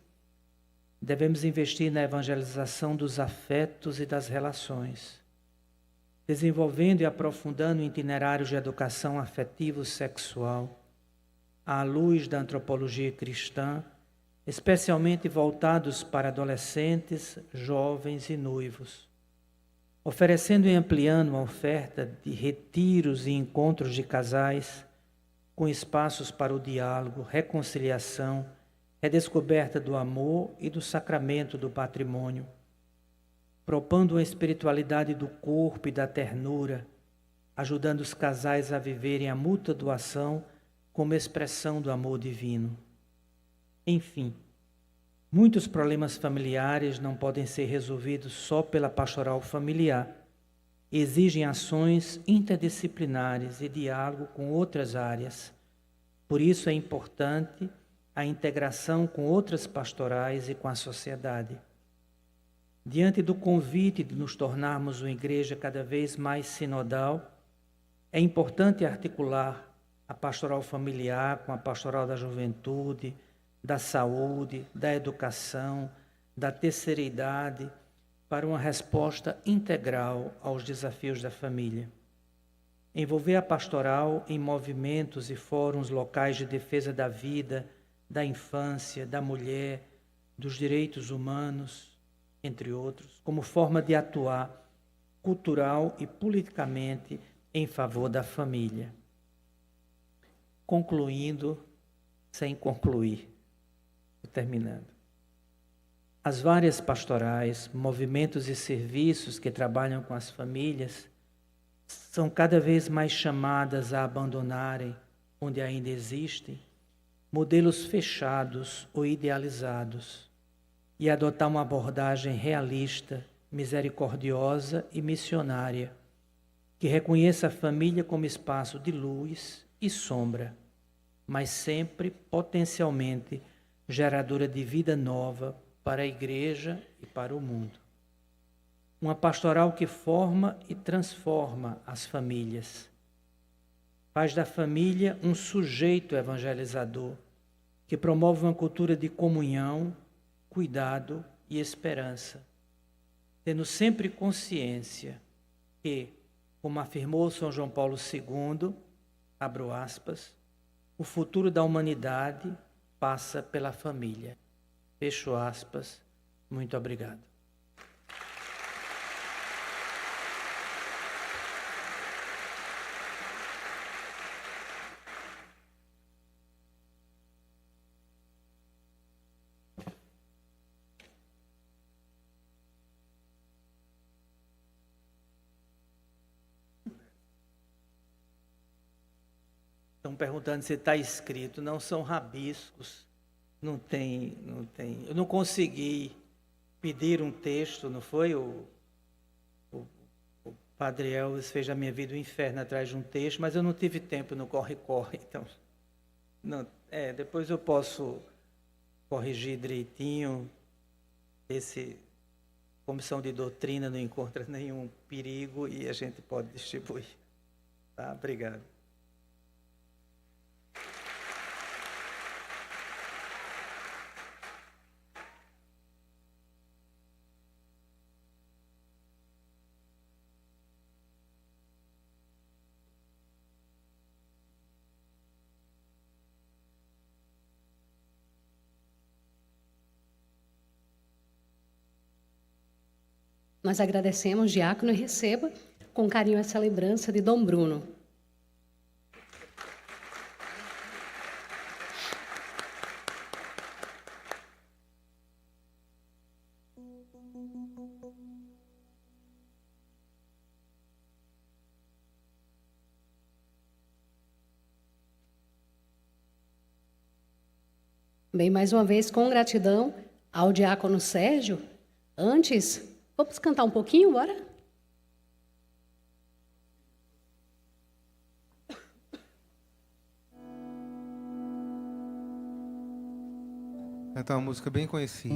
[SPEAKER 4] devemos investir na evangelização dos afetos e das relações, desenvolvendo e aprofundando itinerários de educação afetivo-sexual, à luz da antropologia cristã, especialmente voltados para adolescentes, jovens e noivos, oferecendo e ampliando a oferta de retiros e encontros de casais, com espaços para o diálogo, reconciliação, redescoberta do amor e do sacramento do patrimônio, propondo uma espiritualidade do corpo e da ternura, ajudando os casais a viverem a mútua doação como expressão do amor divino. Enfim, muitos problemas familiares não podem ser resolvidos só pela pastoral familiar. Exigem ações interdisciplinares e diálogo com outras áreas. Por isso é importante a integração com outras pastorais e com a sociedade. Diante do convite de nos tornarmos uma igreja cada vez mais sinodal, é importante articular a pastoral familiar com a pastoral da juventude, da saúde, da educação, da terceira idade, para uma resposta integral aos desafios da família. Envolver a pastoral em movimentos e fóruns locais de defesa da vida, da infância, da mulher, dos direitos humanos, entre outros, como forma de atuar cultural e politicamente em favor da família. Concluindo, sem concluir, terminando. As várias pastorais, movimentos e serviços que trabalham com as famílias são cada vez mais chamadas a abandonarem, onde ainda existem, modelos fechados ou idealizados e adotar uma abordagem realista, misericordiosa e missionária, que reconheça a família como espaço de luz e sombra, mas sempre potencialmente geradora de vida nova para a igreja e para o mundo. Uma pastoral que forma e transforma as famílias. Faz da família um sujeito evangelizador, que promove uma cultura de comunhão, cuidado e esperança, tendo sempre consciência que, como afirmou São João Paulo II, abro aspas, o futuro da humanidade passa pela família. Fecho aspas. Muito obrigado. Estão perguntando se está escrito. Não são rabiscos. Não tem. Eu não consegui pedir um texto, não foi? O Padre Elvis fez a minha vida o inferno atrás de um texto, mas eu não tive tempo no corre-corre. Então, depois eu posso corrigir direitinho. Comissão de doutrina não encontra nenhum perigo e a gente pode distribuir. Tá? Obrigado.
[SPEAKER 3] Nós agradecemos, diácono, e receba com carinho essa lembrança de Dom Bruno. Bem, mais uma vez, com gratidão ao diácono Sérgio. Antes, vamos cantar um pouquinho, bora?
[SPEAKER 5] Cantar uma música bem conhecida.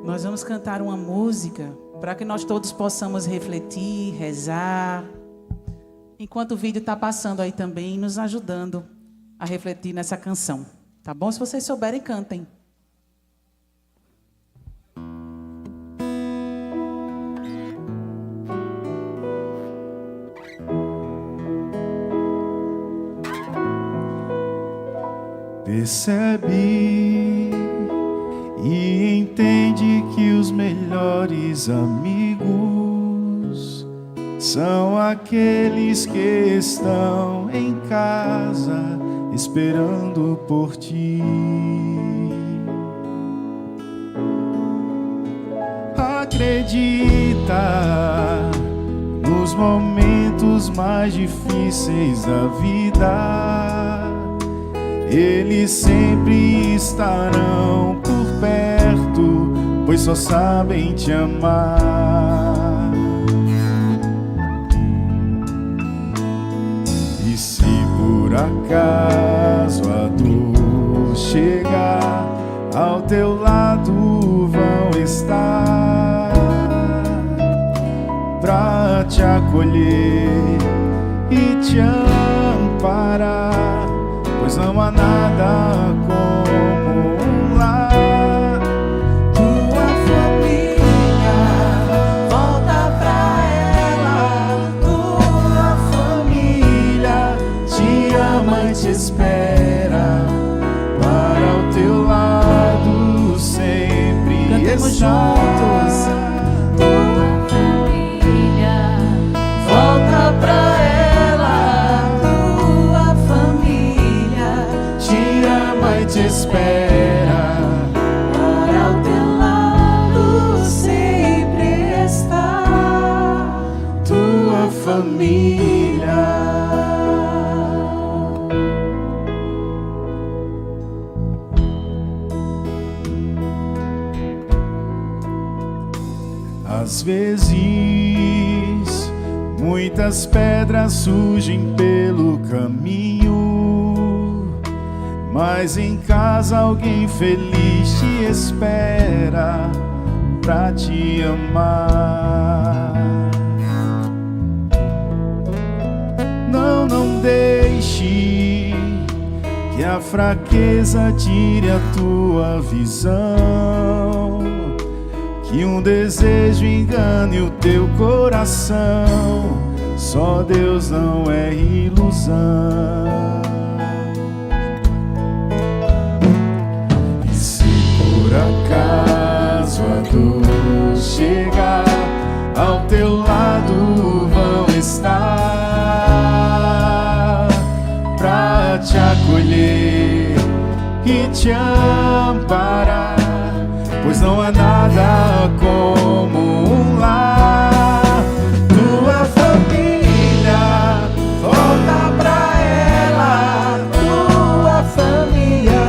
[SPEAKER 1] Nós vamos cantar uma música para que nós todos possamos refletir, rezar. Enquanto o vídeo está passando aí também, nos ajudando a refletir nessa canção. Tá bom? Se vocês souberem, cantem.
[SPEAKER 2] Percebe e entende que os melhores amigos são aqueles que estão em casa esperando por ti. Acredita nos momentos mais difíceis da vida, eles sempre estarão por perto, pois só sabem te amar. E se por acaso a dor chegar, ao teu lado vão estar pra te acolher e te amparar, pois não há nada como um lar.
[SPEAKER 1] Tua família, volta pra ela.
[SPEAKER 2] Tua família te ama e te espera, para o teu lado sempre
[SPEAKER 1] Cantemos
[SPEAKER 2] estar.
[SPEAKER 1] juntos.
[SPEAKER 2] Tua família, volta pra ela. Tua família te ama e te espera, para o teu lado sempre estar. Tua família. Às vezes, muitas pedras surgem pelo caminho, mas em casa alguém feliz te espera pra te amar. Não deixe que a fraqueza tire a tua visão, que um desejo engane o teu coração. Só Deus não é ilusão. E se por acaso a dor chegar, ao teu lado vão estar pra te acolher e te amparar, pois não há nada como um lar. Tua família, volta pra ela. Tua família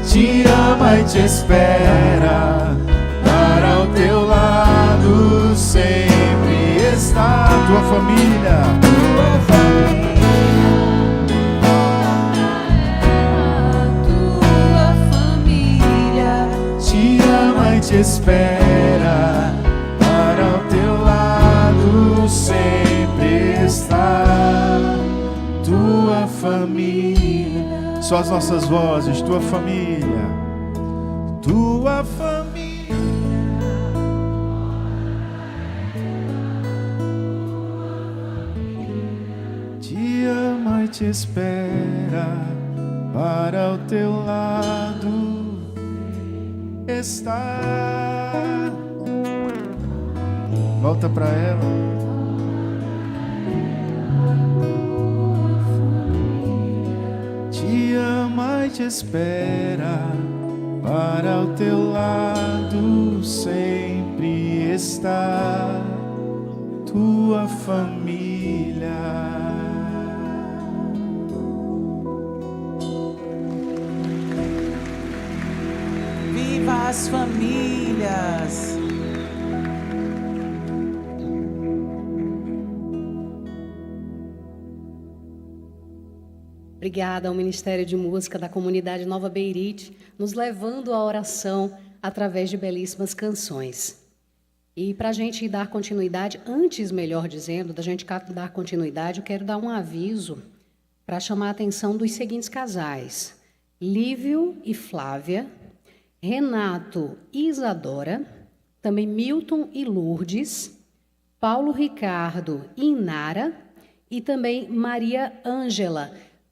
[SPEAKER 2] te ama e te espera, para o teu lado sempre está. Tua família, tua família. Te espera, para o teu lado sempre. Só as nossas vozes, tua família, tua família. Te ama e te espera, para o teu lado está. Volta pra ela. Te ama e te espera, para o teu lado sempre está tua família.
[SPEAKER 1] Viva as famílias!
[SPEAKER 3] Obrigada ao Ministério de Música da Comunidade Nova Beirite, nos levando à oração através de belíssimas canções. E para a gente dar continuidade, antes, melhor dizendo, da gente dar continuidade, eu quero dar um aviso para chamar a atenção dos seguintes casais: Lívio e Flávia, Renato e Isadora, também Milton e Lourdes, Paulo Ricardo e Inara, e também Maria Ângela.